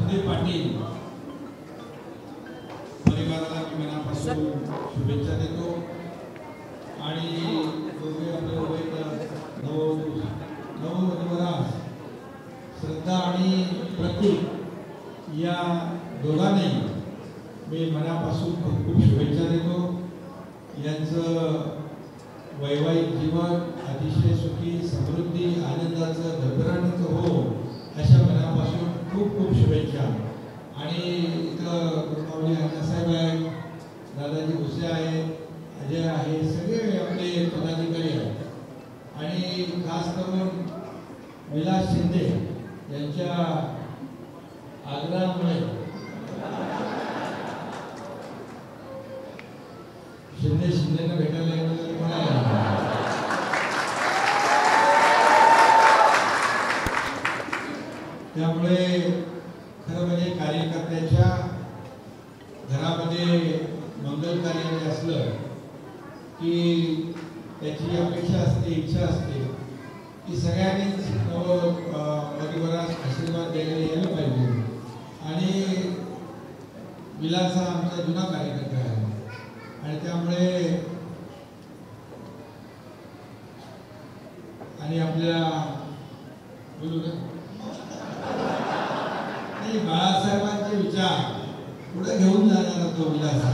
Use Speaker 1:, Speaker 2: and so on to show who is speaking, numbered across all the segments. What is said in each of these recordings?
Speaker 1: शिंदे पाटील परिवाराला मी मनापासून शुभेच्छा देतो आणि दोघे आपले नववधूवरास श्रद्धा आणि प्रतीक या दोघांनाही मी मनापासून खूप खूप शुभेच्छा देतो। यांचं वैवाहिक जीवन अतिशय सुखी समृद्धी आनंदाचं धबधबाटाचं हो अशा मनापासून खूप खूप शुभेच्छा। आणि इथं गुरुमावली अण्णासाहेब आहेत, दादाजी भुसे आहेत, अजय आहे, सगळे आपले पदाधिकारी आहेत आणि खास करून विलास शिंदे यांच्या आग्रहामुळे शिंदेना भेटायला त्यामुळे खरं म्हणजे कार्यकर्त्याच्या घरामध्ये मंगल कार्य असलं की त्याची अपेक्षा असते, इच्छा असते की सगळ्यांनीच नववधूवरास आशीर्वाद द्यायला यायला पाहिजे। आणि विलास हा आमचा जुना कार्यकर्ता आहे आणि त्यामुळे आणि आपल्या बोलू नाही बाळासाहेबांचे विचार पुढे घेऊन जाणारा तो विलास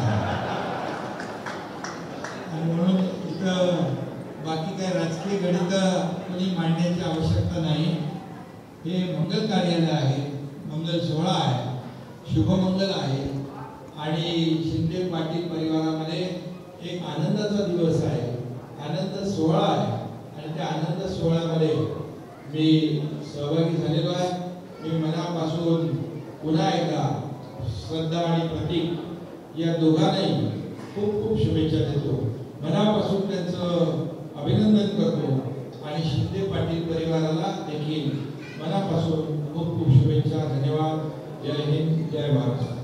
Speaker 1: आणि म्हणून इथं बाकी काय राजकीय गणित कोणी मांडण्याची आवश्यकता नाही। हे मंगल कार्यालय आहे, मंगल सोहळा आहे, शुभमंगल आहे आणि शिंदे पाटील परिवारामध्ये एक आनंदाचा दिवस आहे, आनंद सोहळा आहे आणि त्या आनंद सोहळ्यामध्ये मी सहभागी झालेलो आहे। मी मनापासून पुन्हा एकदा श्रद्धा आणि प्रतीक या दोघांनाही खूप खूप शुभेच्छा देतो, मनापासून त्यांचं अभिनंदन करतो आणि शिंदे पाटील परिवाराला देखील मनापासून खूप खूप शुभेच्छा। धन्यवाद। जय हिंद, जय महाराष्ट्र।